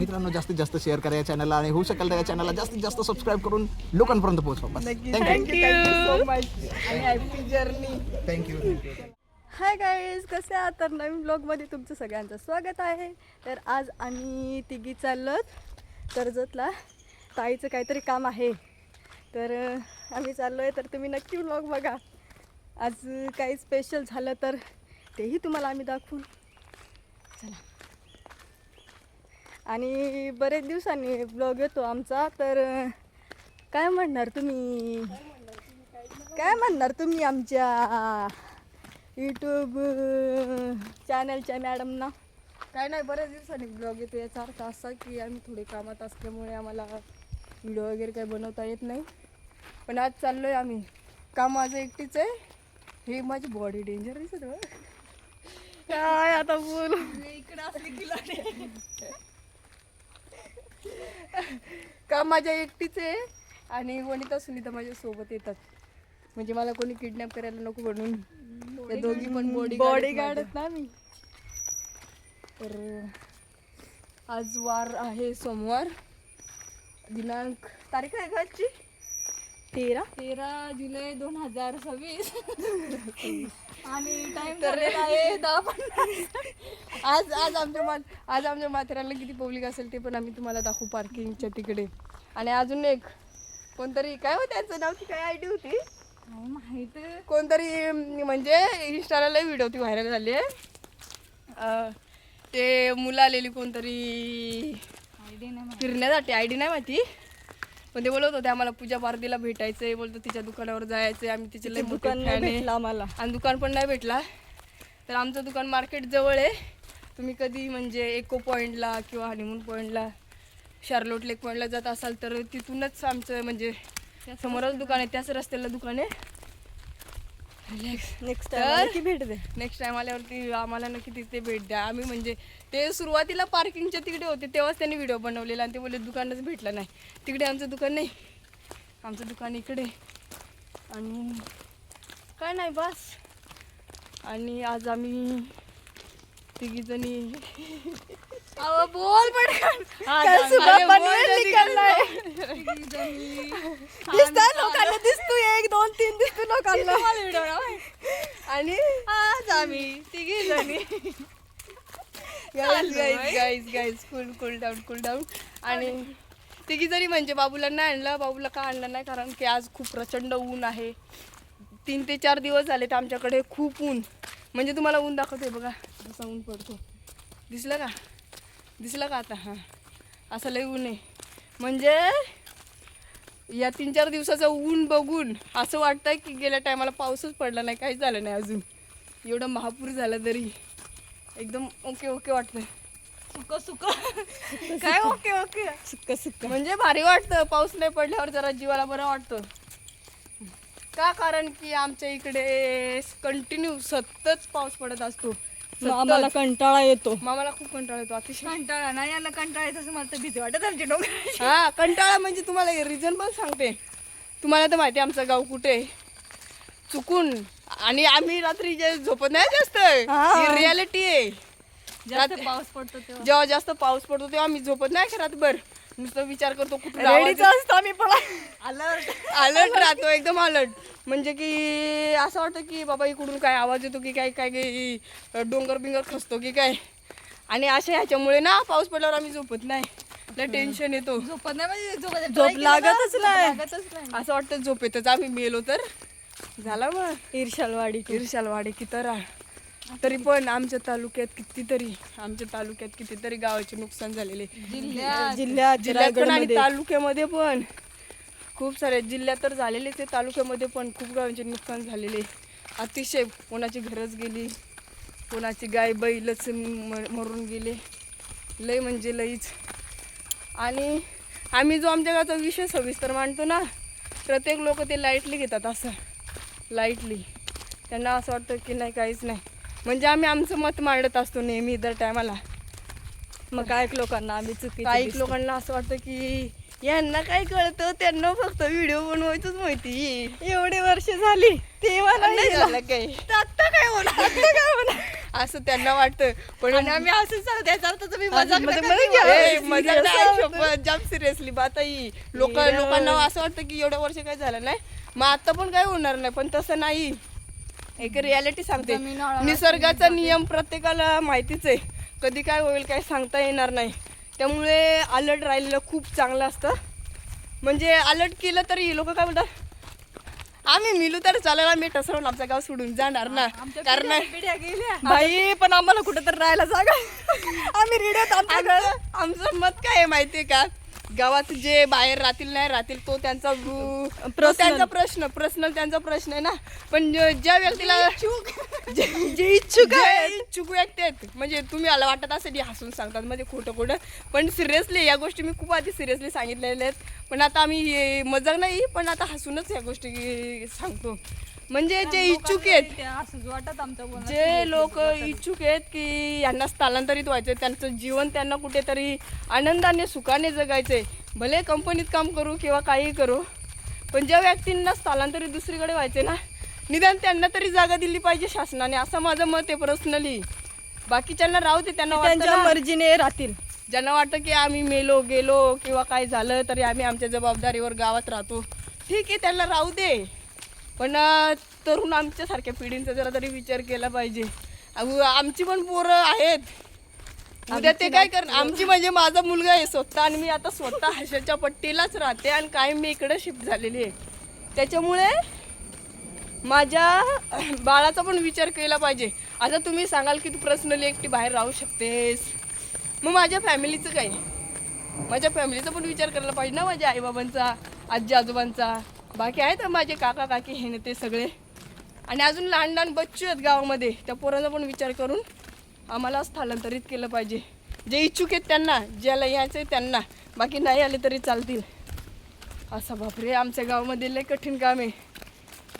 मित्रांनो जास्तीत जास्त शेअर करा या चॅनलला आणि होऊ शकेल तर या चॅनलला जास्तीत जास्त सबस्क्राईब करून लोकांपर्यंत पोहोचवा. थँक्यू सो मच आणि happy journey. Thank you. Hi guys, कसे आहात? तर नवीन ब्लॉगमध्ये तुमचं सगळ्यांचं स्वागत आहे. तर आज आम्ही तिघी चाललोत कर्जतला. ताईचं काहीतरी काम आहे तर आम्ही चाललो आहे. तर तुम्ही नक्की ब्लॉग बघा. आज काही स्पेशल झालं तर तेही तुम्हाला आम्ही दाखवू. चला. आणि बरेच दिवसांनी ब्लॉग येतो आमचा. तर काय म्हणणार तुम्ही आमच्या यूट्यूब चॅनलच्या मॅडमना? काय नाही, बऱ्याच दिवसांनी ब्लॉग येतो. याचा अर्थ असा की आम्ही थोडे कामात असल्यामुळे आम्हाला व्हिडिओ वगैरे काही बनवता येत नाही. पण आज चाललो आहे आम्ही. काम माझं एकटीच आहे. हे माझी बॉडी डेंजर दिसत काय आता बोल इकडे असले की काम माझ्या एकटीच आहे. आणि वनिता सुनीता माझ्या सोबत येतात. म्हणजे मला कोणी किडनॅप करायला नको म्हणून त्या दोघी पण बॉडी गार्ड आहेत ना मी. तर आज वार आहे सोमवार. दिनांक तारीख आहे का आजची? 13 जुलै 2026 आणि टाइम झालेला आहे 10:50. आज आमच्या माथेरानला किती पब्लिक असेल ते पण आम्ही तुम्हाला दाखवू पार्किंगच्या तिकडे. आणि अजून एक कोणतरी काय होतं त्यांचं नाव की काय आयडी होती माहित कोणतरी म्हणजे इंस्टाला लई व्हिडिओ ती व्हायरल झाली आहे. ते मुलं आलेली कोणतरी आयडी नाही फिरण्यासाठी आयडी नाही माहिती. पण ते बोलत होते आम्हाला पूजा पार्टीला भेटायचंय. बोलतो तिच्या दुकानावर जायचंय. आम्ही तिचे लई दुकान भेटलं आम्हाला आणि दुकान पण नाही भेटला. तर आमचं दुकान मार्केट जवळ आहे. तुम्ही कधी म्हणजे इको पॉईंटला किंवा हनीमून पॉईंटला शार्लोट लेक पॉईंटला जात असाल तर तिथूनच आमचं म्हणजे समोरच दुकान आहे. त्याच रस्त्याला दुकान आहे. नेक्स्ट टाइम आल्यावरती आम्हाला नक्की तिथे भेट द्या. आम्ही म्हणजे ते सुरुवातीला पार्किंगच्या तिकडे होते तेव्हाच त्यांनी व्हिडिओ बनवलेला आणि ते बोलले दुकानच भेटलं नाही. तिकडे आमचं दुकान नाही, आमचं दुकान इकडे. आणि काय नाही बस. आणि आज आम्ही तिघीजणी बोल पडकन लोकांना दिसतो 1 2 3 दिसतो लोकांना व्हिडिओ. आणि आज आम्ही तिघीजणी गाईज कूल डाऊन. आणि तिघीजणी म्हणजे बाबूला नाही आणलं. बाबूला का आणलं नाही कारण की आज खूप प्रचंड ऊन आहे. 3 ते 4 दिवस झाले तर आमच्याकडे खूप ऊन. म्हणजे तुम्हाला ऊन दाखवते बघा असा ऊन पडतो. दिसलं का आता? हां, असं लई ऊन आहे. म्हणजे या 3-4 दिवसाचं ऊन बघून असं वाटतंय की गेल्या टायमाला पाऊसच पडला नाही, काहीच झालं नाही अजून. एवढं महापूर झालं तरी एकदम ओके वाटतंय. सुक काय ओके सुक म्हणजे भारी वाटतं. पाऊस नाही पडल्यावर जरा जीवाला बरं वाटतं. का? कारण की आमच्या इकडे कंटिन्यू सतत पाऊस पडत असतो. आम्हाला कंटाळा येतो. मामाला खूप कंटाळा येतो. अतिशय कंटाळा नाही याला कंटाळा येतो. मला तर भीती वाटत आमच्या डोक्यात. हा, कंटाळा म्हणजे तुम्हाला रिझन पण सांगते. तुम्हाला तर माहिती आहे आमचं गाव कुठे चुकून. आणि आम्ही रात्री जे झोपत नाही जास्त, ही रियालिटी आहे. पाऊस पडतो जेव्हा जास्त पाऊस पडतो तेव्हा आम्ही झोपत नाही रातभर. नुसतं विचार करतो कुठून आम्ही पण अलर्ट राहतो, एकदम अलर्ट. म्हणजे की असं वाटतं की बाबा इकडून काय आवाज येतो की काय काय डोंगर बिंगर खसतो की काय. आणि अशा ह्याच्यामुळे ना पाऊस पडल्यावर आम्ही झोपत नाही. लय टेन्शन येतो. झोपत नाही म्हणजे झोप लागतच नाही. असं वाटतं झोपेतच आम्ही मेलो तर झाला. मग ईर्षालवाडी की तरी पण आमच्या तालुक्यात कितीतरी गावाचे नुकसान झालेले. जिल्ह्यात आणि तालुक्यामध्ये पण खूप सारे. जिल्ह्यात तर झालेलेच आहे, तालुक्यामध्ये पण खूप गावांचे नुकसान झालेले. अतिशय कोणाची घरच गेली, कोणाची गाय बैलच मरून गेले. लय म्हणजे लईच. आणि आम्ही जो आमच्या गावाचा विषय सविस्तर मांडतो ना, प्रत्येक लोक ते लाईटली घेतात. असं लाईटली त्यांना असं वाटतं की नाही काहीच नाही. म्हणजे आम्ही आमचं मत मांडत असतो नेहमी दर टायमाला. मग काही लोकांना असं वाटतं की यांना काय कळतं, त्यांना फक्त व्हिडिओ बनवायचंच माहिती. एवढे वर्ष झाली तेव्हा नाही झालं काही. आता काय होणार? असं त्यांना वाटतं. पण आणि आम्ही असं सांगतो याचा अर्थ तुम्ही मजाक मजाक नका नका घेऊ. ए, घेऊ. मजाक Serious नाही, आहे. शपथ, जाम सिरियसली बात आहे. लोकांना असं वाटतं की एवढ्या वर्ष काय झालं नाही, मग आता पण काय होणार नाही, पण तसं नाही. एक रियालिटी सांगते. निसर्गाचा नियम प्रत्येकाला माहितीच आहे, कधी काय होईल काय सांगता येणार नाही. त्यामुळे अलर्ट राहिलेलं खूप चांगलं असतं. म्हणजे अलर्ट केलं तरी लोक काय बोलतात, आम्ही मिलू तर चालेल, आम्ही टसरून आमचं गाव सोडून जाणार ना. कारण बाई पण आम्हाला कुठं तर राहायला जागा आम्ही रेडिओत आमचं मत काय आहे माहितीये का, गावात जे बाहेर राहतील नाही राहतील तो त्यांचा प्रश्न पर्सनल त्यांचा प्रश्न आहे ना. पण ज्या व्यक्तीला जे इच्छुक व्यक्ती आहेत, म्हणजे तुम्ही मला वाटत असेल हसून सांगतात म्हणजे खोटं, पण सिरियसली या गोष्टी मी खूप आधी सिरियसली सांगितलेल्या आहेत. पण आता आम्ही मजाक नाही, पण आता हसूनच या गोष्टी सांगतो. म्हणजे जे इच्छुक आहेत, जे लोक इच्छुक आहेत की यांना स्थलांतरित व्हायचं, त्यांचं जीवन त्यांना कुठेतरी आनंदाने सुखाने जगायचंय, भले कंपनीत काम करू किंवा काही करू, पण ज्या व्यक्तींना स्थलांतरित दुसरीकडे व्हायचे ना, निदान त्यांना तरी जागा दिली पाहिजे शासनाने, असं माझं मत आहे पर्सनली. बाकीच्यांना राहू दे, त्यांना त्यांच्या मर्जीने राहतील. ज्यांना वाटतं की आम्ही मेलो गेलो किंवा काय झालं तरी आम्ही आमच्या जबाबदारीवर गावात राहतो, ठीक आहे, त्यांना राहू दे. पण तरुण आमच्यासारख्या पिढींचा जरा तरी विचार केला पाहिजे. आमची पण पोरं आहेत, उद्या ते काय करणार. आमची म्हणजे माझा मुलगा आहे स्वतः, आणि मी आता स्वतः हर्षदच्या पट्टीलाच राहते आणि काय मी इकडे शिफ्ट झालेली आहे. त्याच्यामुळे माझ्या बाळाचा पण विचार केला पाहिजे. आता तुम्ही सांगाल की तू पर्सनली एकटी बाहेर राहू शकतेस, मग माझ्या फॅमिलीचं काय, माझ्या फॅमिलीचा पण विचार करायला पाहिजे ना, माझ्या आईबाबांचा, आजी आजोबांचा. बाकी आहेत माझे काका काकी हे ना ते सगळे, आणि अजून लहान लहान बच्चू आहेत गावामध्ये, त्या पोरांचा पण विचार करून आम्हाला स्थलांतरित केलं पाहिजे. जे इच्छुक आहेत त्यांना, ज्याला यायचं आहे त्यांना, बाकी नाही आले तरी चालतील. असं बापरे, आमच्या गावामध्ये लय कठीण काम आहे.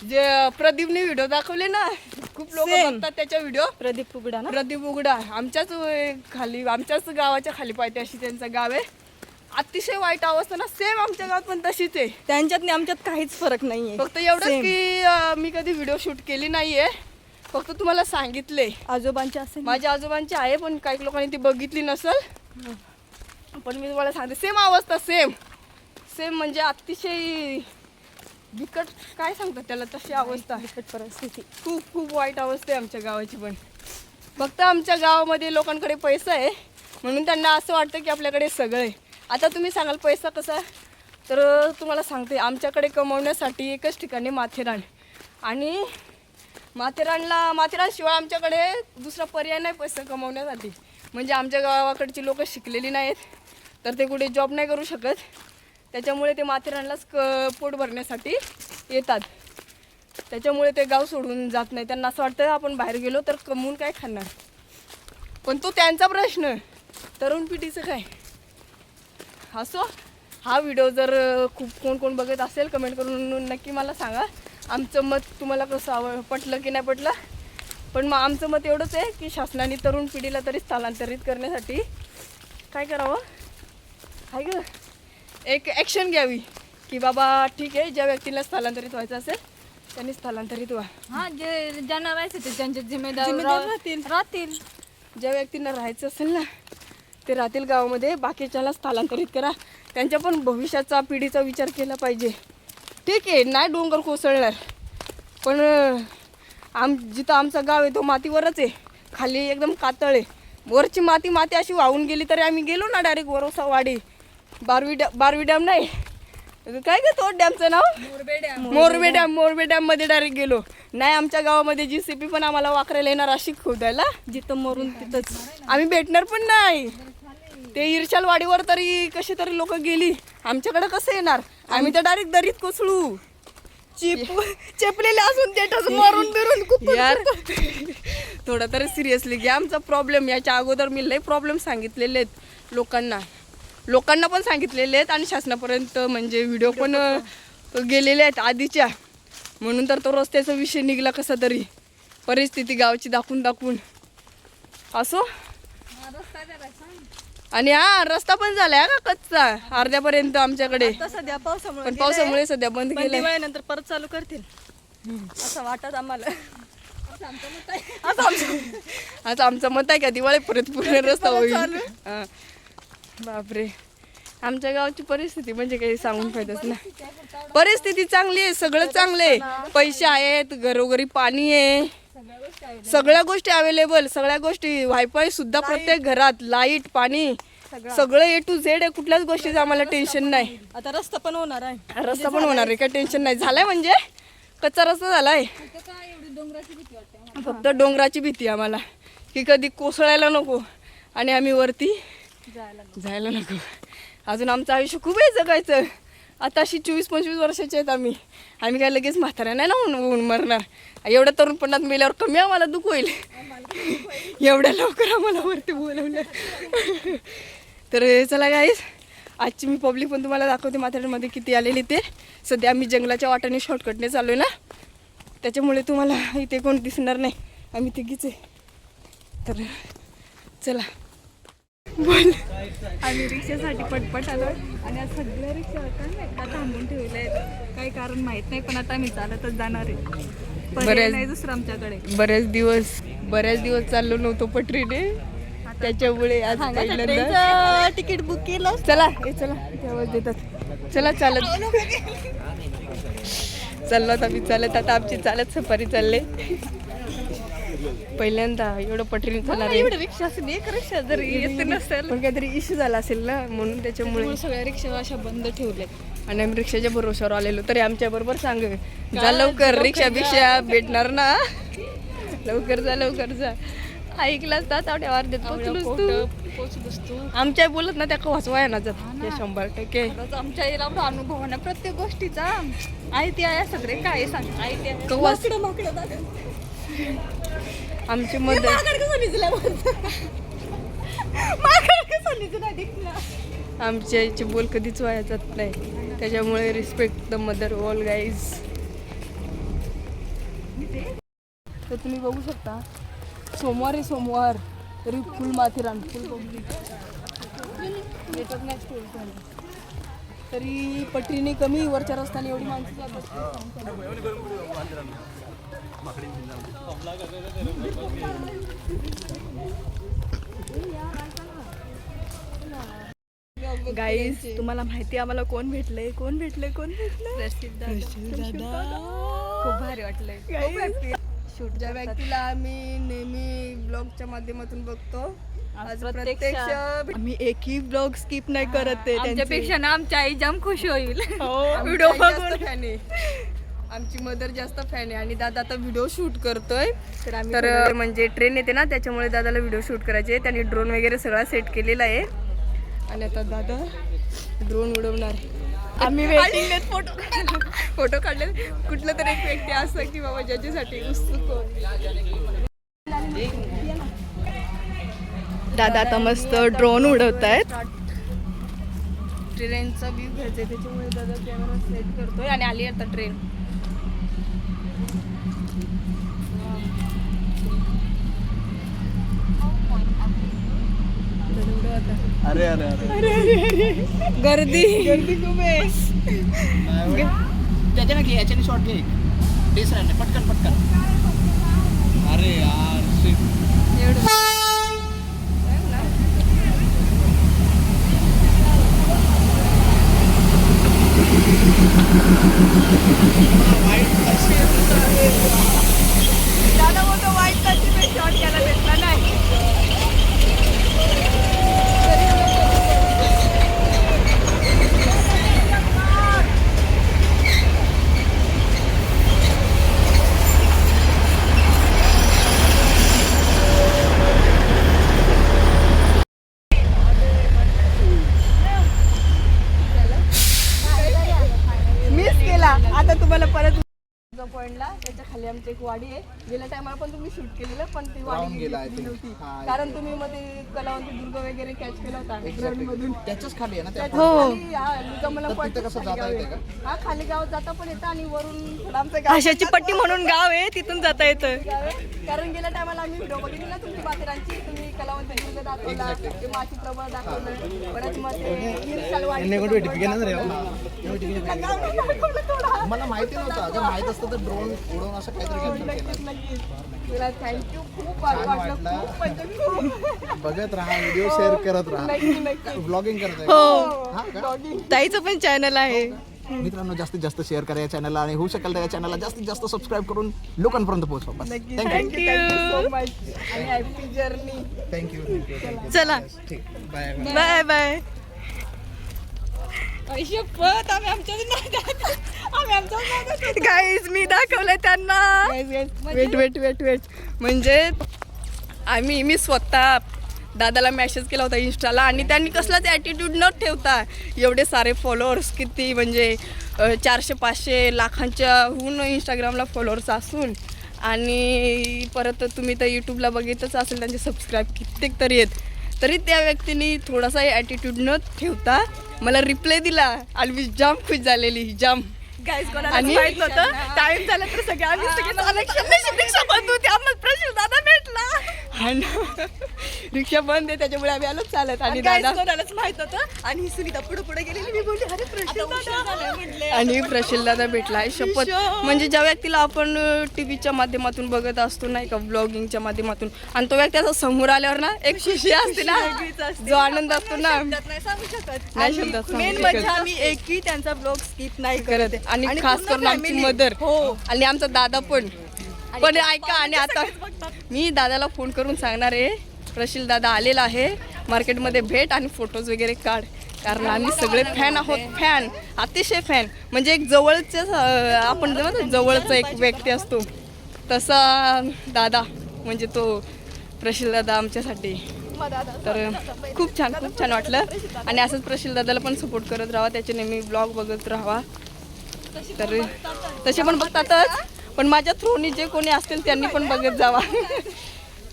जे प्रदीपने व्हिडिओ दाखवले ना, खूप लोक बघतात त्याच्या व्हिडिओ. प्रदीप उघडा आमच्याच खाली, आमच्याच गावाच्या खाली पायथ्याशी त्यांचं गाव आहे. अतिशय वाईट अवस्था ना, सेम आमच्या गावात पण तशीच आहे. त्यांच्यात आणि आमच्यात काहीच फरक नाहीये. फक्त एवढंच की मी कधी व्हिडिओ शूट केली नाहीये, फक्त तुम्हाला सांगितले. आजोबांचे असेल, माझ्या आजोबांची आहे, पण काही लोकांनी ती बघितली नसल. पण मी तुम्हाला सांगते सेम अवस्था, सेम म्हणजे अतिशय बिकट, काय सांगतात त्याला, तशी अवस्था, बिकट परिस्थिती, खूप वाईट अवस्था आहे आमच्या गावाची. पण फक्त आमच्या गावामध्ये लोकांकडे पैसा आहे म्हणून त्यांना असं वाटतं की आपल्याकडे सगळं आहे. आता तुम्ही सांगाल पैसा कसा, तर तुम्हाला सांगते, आमच्याकडे कमवण्यासाठी एकच ठिकाणी माथेरान, आणि माथेरानशिवाय आमच्याकडे दुसरा पर्याय नाही पैसा कमवण्यासाठी. म्हणजे आमच्या गावाकडची लोक शिकलेली नाहीत, तर ते कुठे जॉब नाही करू शकत, त्याच्यामुळे ते माथेरानलाच पोट भरण्यासाठी येतात. त्याच्यामुळे ते गाव सोडून जात नाही. त्यांना असं वाटतं आपण बाहेर गेलो तर कमवून काय खाणार, पण तो त्यांचा प्रश्न. तरुण पिढीचं काय. असो, हा व्हिडिओ जर खूप कोण बघत असेल, कमेंट करून नक्की मला सांगा आमचं मत तुम्हाला कसं पटलं की नाही पटलं. पण मग आमचं मत एवढंच आहे की शासनाने तरुण पिढीला तरी स्थलांतरित करण्यासाठी काय करावं, काय ग, एक ॲक्शन घ्यावी की बाबा ठीक आहे, ज्या व्यक्तीला स्थलांतरित व्हायचं असेल त्यांनी स्थलांतरित व्हा. हा, जे ज्यांना राहायचं ते त्यांचे जिम्मेदार राहतील. ज्या व्यक्तींना राहायचं असेल ना ते राहतील गावामध्ये, बाकीच्याला स्थलांतरित करा. त्यांच्या पण भविष्याचा, पिढीचा विचार केला पाहिजे. ठीक आहे, नाही डोंगर कोसळणार, पण जिथं आमचं गाव आहे तो मातीवरच आहे, खाली एकदम कातळ आहे. वरची माती अशी वाहून गेली तरी आम्ही गेलो ना डायरेक्ट वरोसावाडी, बारवी डॅम नाही काय ग तो डॅमचं नाव, मोरबे डॅम मध्ये डायरेक्ट गेलो. नाही आमच्या गावामध्ये JCB पण आम्हाला वाकरायला येणार अशी खोदायला, जिथं मरून तिथंच आम्ही भेटणार पण नाही. ते इर्शालवाडीवर तरी कशी तरी लोक गेली, आमच्याकडे कसं येणार, आम्ही तर डायरेक्ट दरीत कोसळू. चेपलेले असून ते मारून बिरून यार थोडा तरी सिरियसली घ्या आमचा प्रॉब्लेम. याच्या अगोदर मी लय प्रॉब्लेम सांगितलेले आहेत लोकांना पण सांगितलेले आहेत, आणि शासनापर्यंत म्हणजे व्हिडिओ पण गेलेले आहेत आधीच्या. म्हणून तर तो रस्त्याचा विषय निघला कसा तरी, परिस्थिती गावची दाखवून. असो, आणि हा रस्ता पण झालाय ना कच्चा अर्ध्यापर्यंत आमच्याकडे, सध्या पावसामुळे, पण पावसामुळे सध्या बंद केलाय. नंतर परत चालू करतील असं वाटत आम्हाला. आज आमचं मत आहे का दिवाळीपर्यंत पूर्ण रस्ता होईल. हा. बापरे, आमच्या गावाची परिस्थिती म्हणजे काही सांगून फायदाच नाही. परिस्थिती चांगली आहे, सगळं चांगलं आहे, पैसे आहेत, घरोघरी पाणी आहे, सगळ्या गोष्टी अवेलेबल, सगळ्या गोष्टी, वायफाय सुद्धा प्रत्येक घरात, लाईट, पाणी, सगळं ए टू झेड आहे. कुठल्याच गोष्टीचं आम्हाला टेन्शन नाही. आता रस्ता पण होणार आहे. रस्ता पण होणार आहे, काय टेन्शन नाही. झालाय म्हणजे कच्चा रस्ता झालाय, फक्त डोंगराची भीती आम्हाला की कधी कोसळायला नको आणि आम्ही वरती जायला नको. अजून आमचं आयुष्य खूप आहे जगायचं. आता अशी 24-25 वर्षाचे आहेत आम्ही काय लगेच म्हाताऱ्या नाही ना होऊन मरणार. एवढ्या तरुणपणात मेल्यावर कमी आम्हाला दुःख होईल. एवढ्या लवकर आम्हाला वरती बोलवलं. तर चला गाईस, आजची मी पब्लिक पण तुम्हाला दाखवते म्हाताऱ्यांमध्ये किती आलेली ते. सध्या आम्ही जंगलाच्या वाटाने शॉर्टकटने चाललो आहे ना, त्याच्यामुळे तुम्हाला इथे कोण दिसणार नाही, आम्ही तिघीच आहे. तर चला बोल. आम्ही रिक्षासाठी पटपट आलो आणि आज सगळ्या रिक्षा एकदा थांबून ठेवले आहेत. काही कारण माहित नाही, पण आता आम्ही चालतच जाणार आहे. पर्याय नाही दुसरं आमच्याकडे. बऱ्याच दिवस चाललो नव्हतो पटरीने, त्याच्यामुळे आज पहिल्यांदा तिकीट बुक केलं. चला चला तेव्हाच देतात. चला चालत चाललो आता आम्ही आता आमची चालत सफारी चालले. पहिल्यांदा एवढं पटरीने चालणार आहे. एवढं रिक्षा असेल, एक रिक्षा जर येत नसेल, पण काहीतरी इश्यू झाला असेल ना, म्हणून त्याच्यामुळे सगळ्या रिक्षा अशा बंद ठेवल्यात. आणि आम्ही रिक्षाच्या भरोश्यावर आलेलो. तरी आमच्या बरोबर सांग जा लवकर, रिक्षा बिक्षा भेटणार ना, लवकर जा. ऐकलाच तर तेव्हा अर्ध्यात पोचलोस तू. आमच्या बोलत ना त्या कवाचवा आहे ना जात 100%. आमच्या याला अनुभव ना प्रत्येक गोष्टीचा आयती आहे. सगळे काय सांग आयती आहे. कवाच आमची मदत आमच्या आईचे बोल कधीच वाया जात नाही, त्याच्यामुळे respect the mother all guys. तर तुम्ही बघू शकता सोमवार तरी फुल माथेरान, फुल पब्लिक येतात नाही स्टोरी. तरी पटरीने कमी, वरच्या रस्त्याने एवढी माणसं जातात. गाईज तुम्हाला माहिती आम्हाला कोण भेटले प्रसिद्ध दादा. खूप भारी वाटलंय. ज्या व्यक्तीला आम्ही नेहमी ब्लॉगच्या माध्यमातून बघतो, आज प्रत्यक्ष आम्ही एकही ब्लॉग स्किप नाही करत. त्यांच्यापेक्षा ना आमची आई जाम खुश होईल. व्हिडिओ बघून फॅन आहे, आमची मदर जास्त फॅन आहे. आणि दादा आता व्हिडिओ शूट करतोय. तर म्हणजे ट्रेन येते ना, त्याच्यामुळे दादाला व्हिडिओ शूट करायचे. त्यांनी ड्रोन वगैरे सगळा सेट केलेला आहे आणि आता दादा ड्रोन उडवणार. आम्ही फोटो काढले. कुठलं तरी एक व्यक्ती असं की बाबा ज्याच्यासाठी उत्सुक. दादा आता मस्त ड्रोन उडवतायत. ट्रेनचा व्ह्यू घ्यायचा आहे, त्याच्यामुळे दादा कॅमेरा सेट करतोय. आणि आली आता ट्रेन. अरे गर्दी खूप आहे. त्याच्याने घे, याच्याने शॉर्ट घे, डिसराने पटकन. अरे यार एवढं दादा मोठं वाईट शॉर्ट घ्यायला भेटला नाही. आता तुम्हाला परत पॉइंटला त्याच्या खाली आमची एक वाडी आहे. गेल्या टायमाला पण तुम्ही शूट केलेलं, पण ती वाडी गेली नव्हती कारण तुम्ही मध्ये कलावंत दुर्ग वगैरे कॅच केला होता मधून. त्याच्याच खाली आहे ना. हा खाली गावात जाता पण येतं आणि वरून आमचं गाव आशाची पट्टी म्हणून गाव आहे, तिथून जाता येतं. कारण गेल्या टायमाला आम्ही व्हिडिओ बघितली ना तुमची माथेरानची. तुम्ही कलावंत दुर्ग दाखवला, ते माची प्रबळ दाखवलं, परत मग ते मला माहिती नव्हतं. अगर माहित असतं तर ड्रोन उडवून असं काहीतरी कॅप्चर केलं. तुला थँक्यू, खूप भारी वाटलं. खूप म्हणजे खूप. बघत राहा, व्हिडिओ शेअर करत राहा. नक्की. ब्लॉगिंग करत आहे. हो, हा का? ताईचं पण चॅनल आहे. मित्रांनो, जास्तीत जास्त शेअर करा या चॅनलला आणि होऊ शकेल तर या चॅनलला जास्तीत जास्त सबस्क्राईब करून लोकांपर्यंत पोहोचवा. बस थँक्यू सो मच आणि हॅपी जर्नी. थँक्यू. चला, ठीक, bye bye. Bye bye. Guys मी दाखवलंय त्यांना. वेट म्हणजे मी स्वतः दादाला मेसेज केला होता इंस्टाला आणि त्यांनी कसलाच ॲटिट्यूड न ठेवता एवढे सारे फॉलोअर्स, किती म्हणजे 400-500 लाखांच्याहून इंस्टाग्रामला फॉलोअर्स असून आणि परत तुम्ही तर यूट्यूबला बघितच असेल त्यांचे सबस्क्राईब कित्येक तरी आहेत, तरी त्या व्यक्तीने थोडासा ॲटिट्यूड न ठेवता मला रिप्लाय दिला आणि मी जाम खुश झालेली, जाम. आणि माहित नव्हतं टाइम झाला तर सगळे आम्ही रिक्षा बंद होती, आम्हाला प्रश्न दादा भेटला आणि रिक्षा बंद आहे त्याच्यामुळे आम्ही आलो चालत. आणि दादा कोणालाच माहित होतं आणि सुनीता पुढे गेलेली. मी बोलली अरे प्रशील, आणि प्रशील दादा भेटला. शपथ म्हणजे ज्या व्यक्तीला आपण टीव्हीच्या माध्यमातून बघत असतो नाही का, ब्लॉगिंगच्या माध्यमातून, आणि तो व्यक्ती असं समोर आल्यावर ना एक खुशी असते ना, जो आनंद असतो ना, नाही सांगू शकत. नाही शब्दात मेन म्हणजे आम्ही एकही त्यांचा ब्लॉग स्किप नाही करत. आणि खास करून आमची मदर आणि आमचा दादा पण ऐका. आणि आता मी दादाला फोन करून सांगणार आहे, प्रशील दादा आलेला आहे मार्केटमध्ये, भेट आणि फोटोज वगैरे काढ, कारण आम्ही सगळे फॅन आहोत. फॅन, अतिशय फॅन. म्हणजे एक जवळच आपण जवळचा एक व्यक्ती असतो तसा दादा, म्हणजे तो प्रशील दादा आमच्यासाठी. तर खूप छान वाटलं. आणि असंच प्रशील दादाला पण सपोर्ट करत राहा, त्याचे नेहमी ब्लॉग बघत राहा. तर तसे पण बघतातच, पण माझ्या थ्रूनी जे कोणी असतील त्यांनी पण बघत जावा.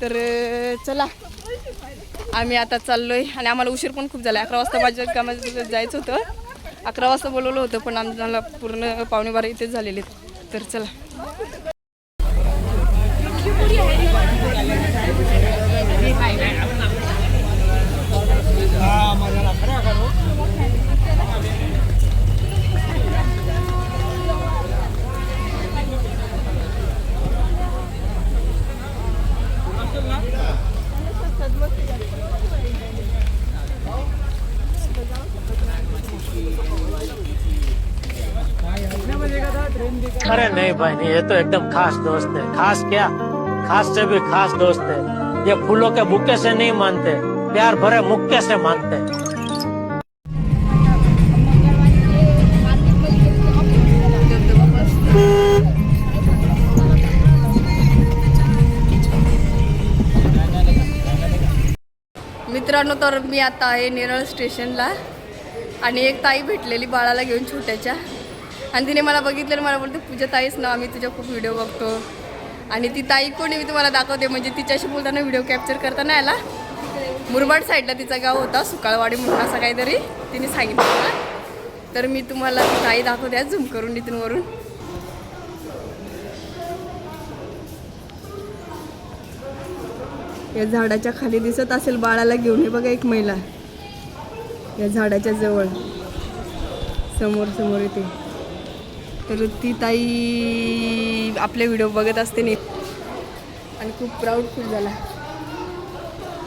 तर चला, आम्ही आता चाललोय आणि आम्हाला उशीर पण खूप झाला. 11 वाजता माझ्या कामाला जायचं होतं. 11 वाजता बोलवलं होतं पण आम्हाला पूर्ण 11:15 इथेच झालेले. तर चला. अरे नहीं भाई नहीं, ये तो एकदम खास दोस्त है। खास क्या, खास से भी खास दोस्त है। ये फूलों के बुके से नहीं मानते, प्यार भरे मुक्के से मानते। मित्रांनो, तर मी आता आहे नेरळ स्टेशनला आणि एक ताई भेटलेली बाळाला घेऊन छोट्याच्या, आणि तिने मला बघितलं, मला बोलते पूजा ताईच ना, आम्ही तुझ्या खूप व्हिडिओ बघतो. आणि ती ताई कोणी मी तुम्हाला दाखवते, म्हणजे तिच्याशी बोलताना व्हिडिओ कॅप्चर करताना याला मुरबाड साईडला तिचा गाव होता, सुकाळवाडी म्हणून असं काहीतरी तिने सांगितलं मला. तर मी तुम्हाला ती ताई दाखवते झूम करून इथून वरून. या झाडाच्या खाली दिसत असेल बाळाला घेऊन, हे बघा एक महिला या झाडाच्या जवळ समोर येते. तर ती ताई आपले व्हिडिओ बघत असते नाही आणि खूप प्राऊड फील झाला.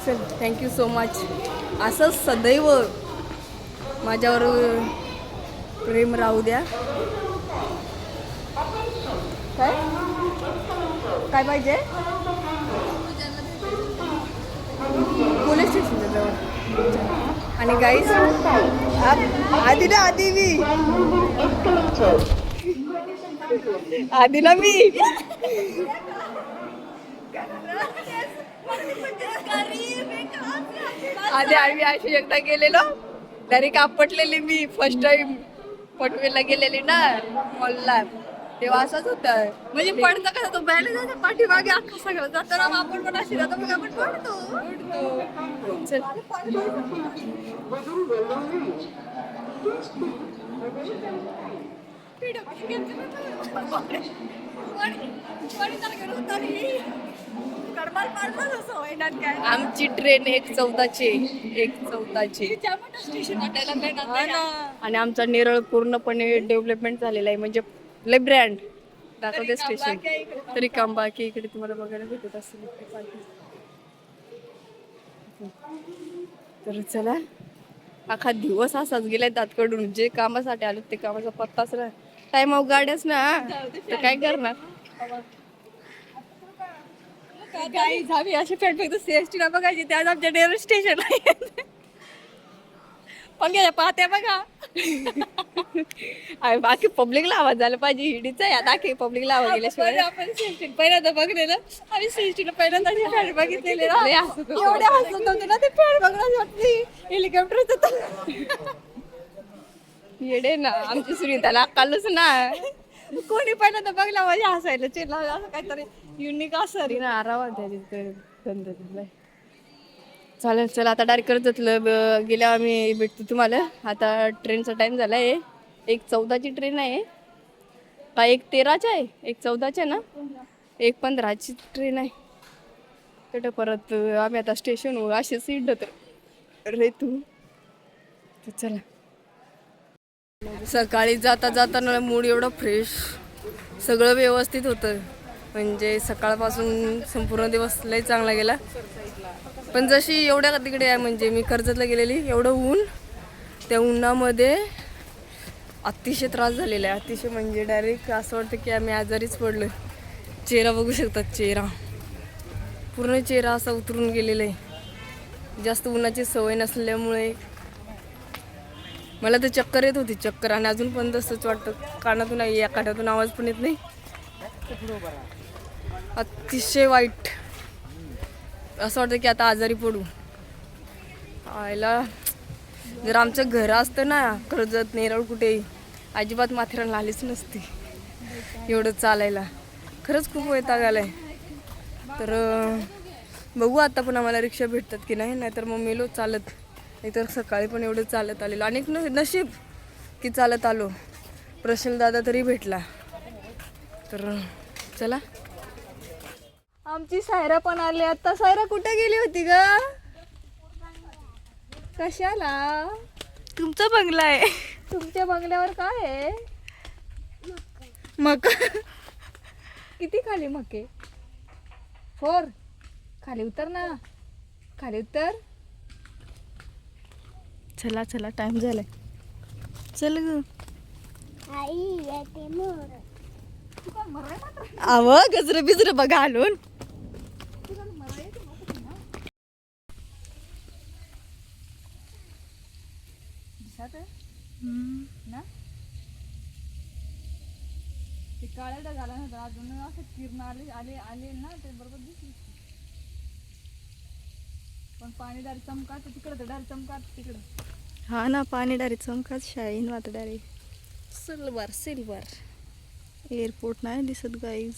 चल, थँक्यू सो मच. असंच सदैव माझ्यावर प्रेम राहू द्या. काय पाहिजे? पोलीस स्टेशनच्या जवळ. आणि गाईज आधी ना मी आम्ही अशी एकदा गेलेलो, डायरेक्ट आपटलेली मी फर्स्ट टाइम पटवेलला गेलेली ना मॉलला, तेव्हा असंच होतं. म्हणजे पडतं कसं तो बॅले जातो पाठीमागे अख्खा सगळं जातो ना, आपण पण अशी जातो मग आपण पडतो. आमची ट्रेन 1:14ची आणि आमचा नेरळ पूर्णपणे डेव्हलपमेंट झालेला आहे. म्हणजे लय ब्रँड दाखवते स्टेशन तरी काम बाकी इकडे तुम्हाला बघायला भेटत असेल. तर चला अख्खा दिवस असाच गेलाय दातकडून. जे कामासाठी आलो ते कामाचा पत्ताच नाही. टाइम ऑफ गाड्याच ना तर काय करणार. काही झाली अशी फॅट फक्त सीएसटी ला बघायची त्याच आमच्या डेअर स्टेशन आहे. पण गेल्या पाहत्या बघा. बाकी पब्लिकला आवाज झाला पाहिजे हिडीचा या दाखी पब्लिकला आवाज गेल्याशिवाय आपण सीएसटी पहिल्यांदा बघलेलं आम्ही सीएसटीला पहिल्यांदा फॅट बघितलेले एवढ्या हसत होते ना ते फॅट बघण्याची वाटली हेलिकॉप्टर येडे ना आमची सुनीताला अक्कालच ना. कोणी पहिल्यांदा बघला म्हणजे हसायला चिडला असं काहीतरी युनिक असं ना आरावा द्यायची. चालेल चला आता डायरेक्ट करत गेल्या आम्ही भेटतो तुम्हाला. आता ट्रेनचा टाइम झाला आहे. 1:14ची ट्रेन आहे का 1:13ची आहे 1:14ची आहे ना 1:15ची ट्रेन आहे. तर परत आम्ही आता स्टेशनवर असे सीट तर रे तू चला. सकाळी जाता जाताना मूड एवढं फ्रेश सगळं व्यवस्थित होतं. म्हणजे सकाळपासून संपूर्ण दिवस लय चांगला गेला. पण जशी एवढ्या तिकडे आहे म्हणजे मी कर्जतला गेलेली एवढं ऊन त्या उन्हामध्ये अतिशय त्रास झालेला आहे. अतिशय म्हणजे डायरेक्ट असं वाटतं की आम्ही आजारीच पडलो. चेहरा बघू शकतात चेहरा पूर्ण चेहरा असा उतरून गेलेला आहे. जास्त उन्हाची सवय नसल्यामुळे मला तर चक्कर येत होती चक्कर. आणि अजून पण तसंच वाटतं कानातून या कानातून आवाज पण येत नाही. अतिशय वाईट असं वाटतं की आता आजारी पडू. आयला जर आमचं घर असतं ना कर्जत नेरळ कुठेही अजिबात माथेरानला आलीच नसती एवढं चालायला. खरंच खूप वैताग आलाय. तर बघू आता पण आम्हाला रिक्षा भेटतात की नाही नाहीतर मग मेलो चालत. नाहीतर सकाळी पण एवढं चालत आलेलो. अनेक नशीब की चालत आलो. प्रशल दादा तरी भेटला. तर चला आमची सायरा पण आली आता. सायरा कुठे गेली होती ग कशाला. तुमचा बंगला आहे. तुमच्या बंगल्यावर काय आहे मग किती खाली मके 4 खाली उतर ना खाली उतर. चला चला टाइम झालाय चल ग. आव गजर बिजर बघा आलून. ना ते काळ्या झाला ना अजून असं किरण आले आले आले ना ते बरोबर दिसली. पण पाणी डायरेक्ट चमकात तिकडं तर डायरेक्ट चमकात तिकडं. हा ना पाणी डायरेक्ट चमकात शाईन वाटत डायरेक्ट सिल्वर सिल्वर. एअरपोर्ट नाही दिसत गाईज.